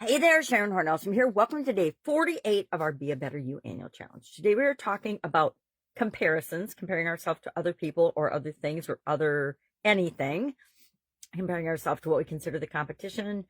Hey there, Sharon Horne-Ellstrom here. Welcome to day 48 of our Be a Better You annual challenge. Today we are talking about comparisons, comparing ourselves to other people or other things or other anything, comparing ourselves to what we consider the competition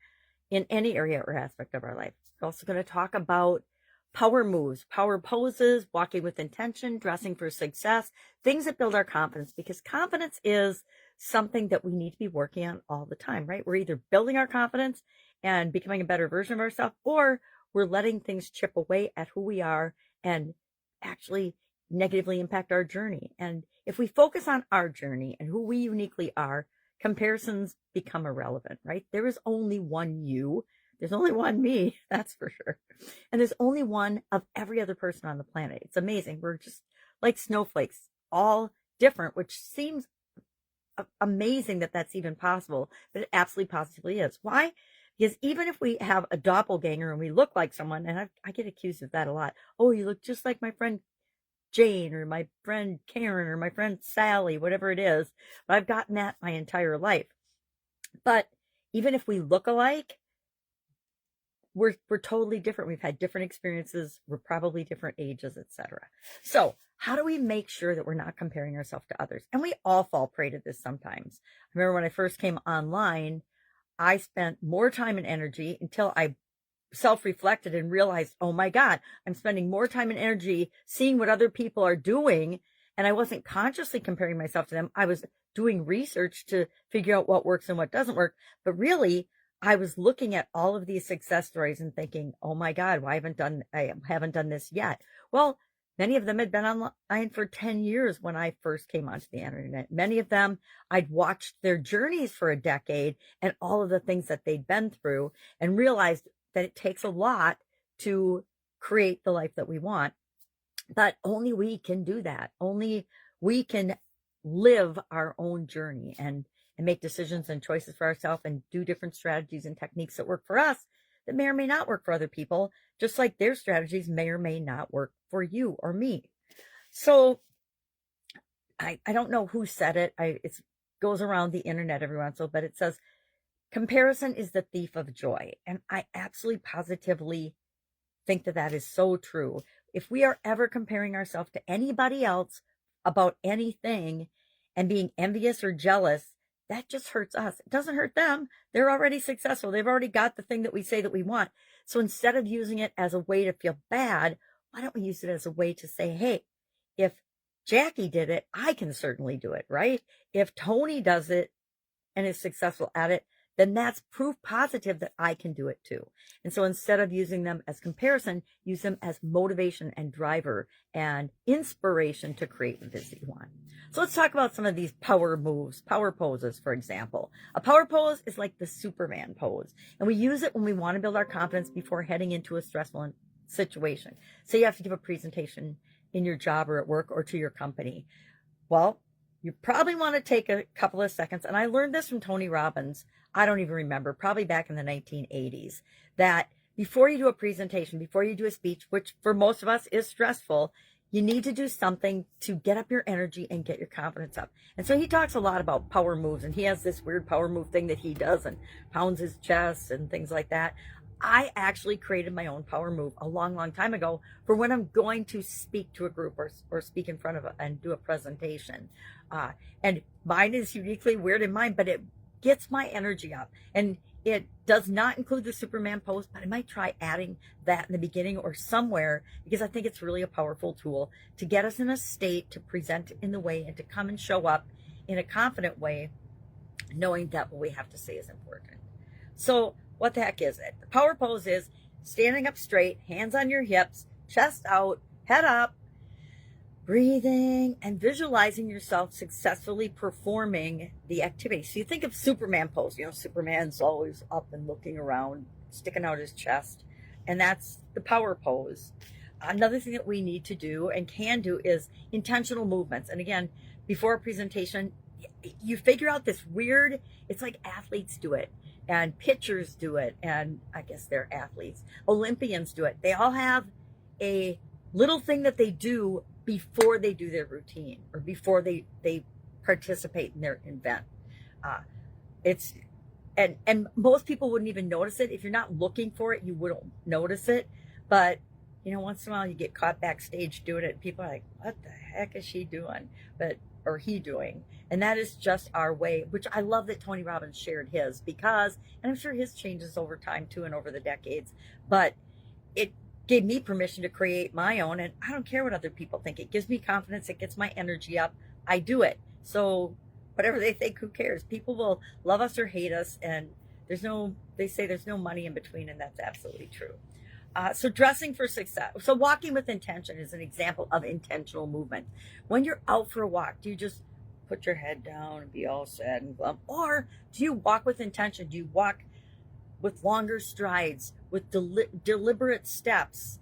in any area or aspect of our life. We're also going to talk about power moves, power poses, walking with intention, dressing for success, things that build our confidence, because confidence is something that we need to be working on all the time, right? We're either building our confidence and becoming a better version of ourselves, or we're letting things chip away at who we are and actually negatively impact our journey. And if we focus on our journey and who we uniquely are, comparisons become irrelevant, right? There is only one you. There's only one me, that's for sure. And there's only one of every other person on the planet. It's amazing. We're just like snowflakes, all different, which seems amazing that that's even possible, but it absolutely positively is. Why? Because even if we have a doppelganger and we look like someone, and I get accused of that a lot. Oh, you look just like my friend Jane or my friend Karen or my friend Sally, whatever it is. But I've gotten that my entire life. But even if we look alike, we're totally different. We've had different experiences. We're probably different ages, etc. So how do we make sure that we're not comparing ourselves to others? And we all fall prey to this sometimes. I remember when I first came online, I spent more time and energy until I self-reflected and realized, oh my God, I'm spending more time and energy seeing what other people are doing. And I wasn't consciously comparing myself to them. I was doing research to figure out what works and what doesn't work. But really, I was looking at all of these success stories and thinking, oh my God, I haven't done this yet. Well, many of them had been online for 10 years when I first came onto the internet. Many of them, I'd watched their journeys for a decade and all of the things that they'd been through and realized that it takes a lot to create the life that we want. But only we can do that. Only we can live our own journey and make decisions and choices for ourselves and do different strategies and techniques that work for us that may or may not work for other people, just like their strategies may or may not work for you or me. So I don't know who said it. It goes around the internet every once in a while, but it says, comparison is the thief of joy. And I absolutely positively think that is so true. If we are ever comparing ourselves to anybody else about anything and being envious or jealous, that just hurts us. It doesn't hurt them. They're already successful. They've already got the thing that we say that we want. So instead of using it as a way to feel bad, why don't we use it as a way to say, hey, if Jackie did it, I can certainly do it, right? If Tony does it and is successful at it, then that's proof positive that I can do it too. And so instead of using them as comparison, use them as motivation and driver and inspiration to create the business you want. So let's talk about some of these power moves, power poses, for example. A power pose is like the Superman pose, and we use it when we want to build our confidence before heading into a stressful situation. Say you have to give a presentation in your job or at work or to your company. Well, you probably want to take a couple of seconds, and I learned this from Tony Robbins. I don't even remember, probably back in the 1980s, that before you do a presentation, before you do a speech, which for most of us is stressful, you need to do something to get up your energy and get your confidence up. And so he talks a lot about power moves, and he has this weird power move thing that he does and pounds his chest and things like that. I actually created my own power move a long, long time ago for when I'm going to speak to a group or speak in front of and do a presentation. And mine is uniquely weird in mine, but it gets my energy up. And it does not include the Superman pose, but I might try adding that in the beginning or somewhere, because I think it's really a powerful tool to get us in a state to present in the way and to come and show up in a confident way, knowing that what we have to say is important. So what the heck is it? The power pose is standing up straight, hands on your hips, chest out, head up, breathing and visualizing yourself successfully performing the activity. So you think of Superman pose, Superman's always up and looking around, sticking out his chest, and that's the power pose. Another thing that we need to do and can do is intentional movements. And again, before a presentation, you figure out this weird, it's like athletes do it and pitchers do it. And I guess they're athletes. Olympians do it. They all have a little thing that they do before they do their routine or before they participate in their event. It's and most people wouldn't even notice it. If you're not looking for it, you wouldn't notice it. But once in a while you get caught backstage doing it, and people are like, what the heck is she doing? Or he doing? And that is just our way, which I love that Tony Robbins shared his, because, and I'm sure his changes over time too and over the decades, but it gave me permission to create my own, and I don't care what other people think. It gives me confidence. It gets my energy up. I do it. So whatever they think, who cares? People will love us or hate us, and they say there's no money in between, and that's absolutely true. So dressing for success. So walking with intention is an example of intentional movement. When you're out for a walk, do you just put your head down and be all sad and glum? Or do you walk with intention? Do you walk with longer strides, with deliberate steps,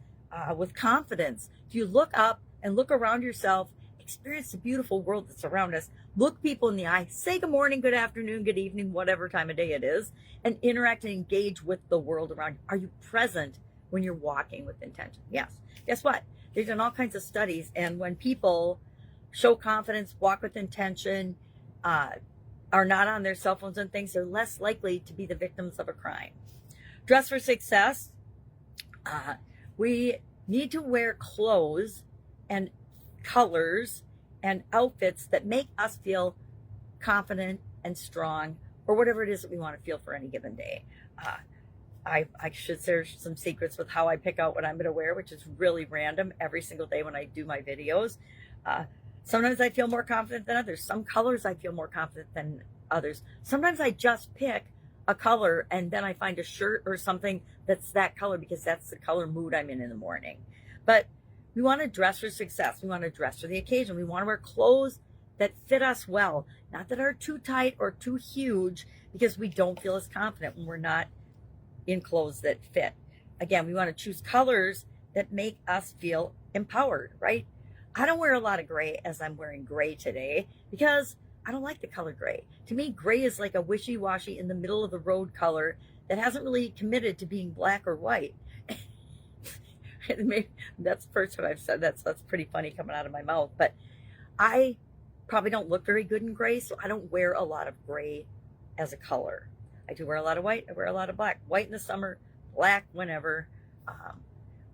with confidence? Do you look up and look around yourself, experience the beautiful world that's around us, look people in the eye, say good morning, good afternoon, good evening, whatever time of day it is, and interact and engage with the world around you? Are you present when you're walking with intention? Yes. Guess what? They've done all kinds of studies, and when people show confidence, walk with intention, are not on their cell phones and things, they're less likely to be the victims of a crime. Dress for success. We need to wear clothes and colors and outfits that make us feel confident and strong, or whatever it is that we want to feel for any given day. I should share some secrets with how I pick out what I'm going to wear, which is really random every single day when I do my videos. Sometimes I feel more confident than others. Some colors I feel more confident than others. Sometimes I just pick a color and then I find a shirt or something that's that color because that's the color mood I'm in the morning. But we want to dress for success. We want to dress for the occasion. We want to wear clothes that fit us well, not that are too tight or too huge, because we don't feel as confident when we're not in clothes that fit. Again, we want to choose colors that make us feel empowered, right? I don't wear a lot of gray, as I'm wearing gray today, because I don't like the color gray. To me, gray is like a wishy-washy in the middle of the road color that hasn't really committed to being black or white. That's the first time I've said that, so that's pretty funny coming out of my mouth. But I probably don't look very good in gray, so I don't wear a lot of gray as a color. I do wear a lot of white. I wear a lot of black. White in the summer, black whenever.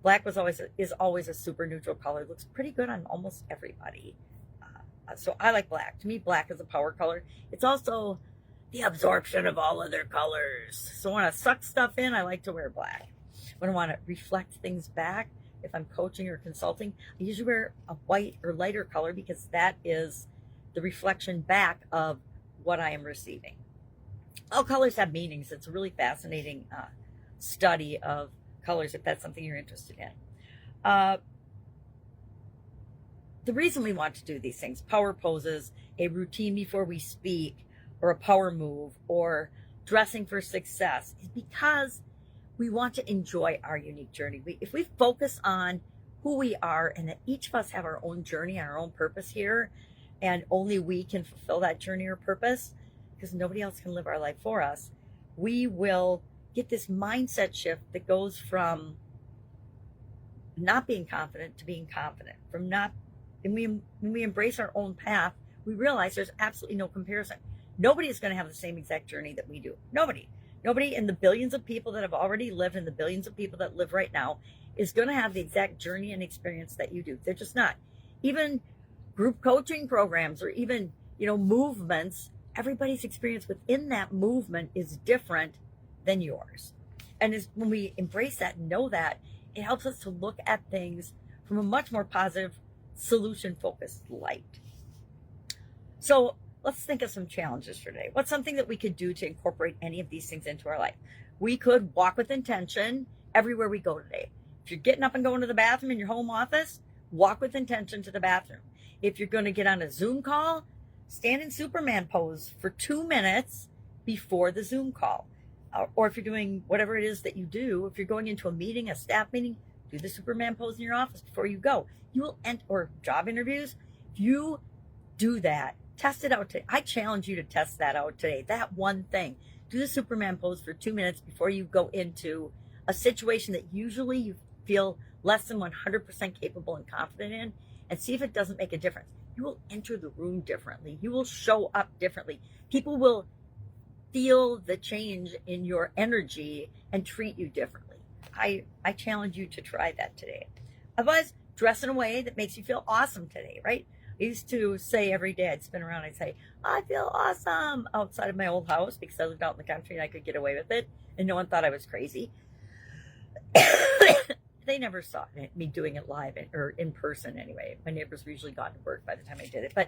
Black is always a super neutral color. It looks pretty good on almost everybody. So I like black. To me, black is a power color. It's also the absorption of all other colors. So when I suck stuff in, I like to wear black. When I want to reflect things back, if I'm coaching or consulting, I usually wear a white or lighter color because that is the reflection back of what I am receiving. All colors have meanings. It's a really fascinating study of colors, if that's something you're interested in. The reason we want to do these things, power poses, a routine before we speak, or a power move, or dressing for success, is because we want to enjoy our unique journey. If we focus on who we are and that each of us have our own journey and our own purpose here, and only we can fulfill that journey or purpose, because nobody else can live our life for us, we will get this mindset shift that goes from not being confident to being confident. And when we embrace our own path, we realize there's absolutely no comparison. Nobody is going to have the same exact journey that we do. Nobody in the billions of people that have already lived and the billions of people that live right now is going to have the exact journey and experience that you do. They're just not. Even group coaching programs or even, movements, everybody's experience within that movement is different than yours. And when we embrace that and know that, it helps us to look at things from a much more positive, solution-focused light. So let's think of some challenges for today. What's something that we could do to incorporate any of these things into our life? We could walk with intention everywhere we go today. If you're getting up and going to the bathroom in your home office, walk with intention to the bathroom. If you're going to get on a Zoom call, stand in Superman pose for 2 minutes before the Zoom call. Or if you're doing whatever it is that you do, if you're going into a meeting, a staff meeting, do the Superman pose in your office before you go. You will or job interviews. If you do that, test it out today. I challenge you to test that out today. That one thing. Do the Superman pose for 2 minutes before you go into a situation that usually you feel less than 100% capable and confident in, and see if it doesn't make a difference. You will enter the room differently. You will show up differently. People will feel the change in your energy and treat you differently. I challenge you to try that today. Otherwise, dress in a way that makes you feel awesome today, right? I used to say every day, I'd spin around, I'd say, I feel awesome outside of my old house because I lived out in the country and I could get away with it and no one thought I was crazy. They never saw me doing it live or in person anyway. My neighbors were usually gone to work by the time I did it. But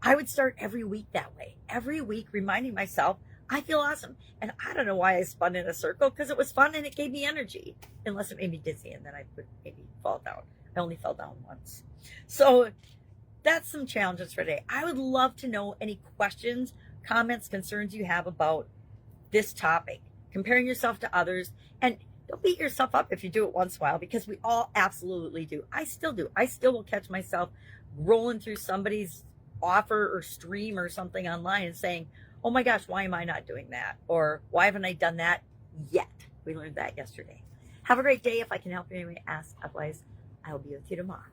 I would start every week that way. Every week reminding myself, I feel awesome. And I don't know why I spun in a circle because it was fun and it gave me energy. Unless it made me dizzy and then I would maybe fall down. I only fell down once. So that's some challenges for today. I would love to know any questions, comments, concerns you have about this topic. Comparing yourself to others. And don't beat yourself up if you do it once in a while because we all absolutely do. I still do. I still will catch myself rolling through somebody's offer or stream or something online and saying, oh my gosh, why am I not doing that? Or why haven't I done that yet? We learned that yesterday. Have a great day. If I can help you anyway, ask. Otherwise, I will be with you tomorrow.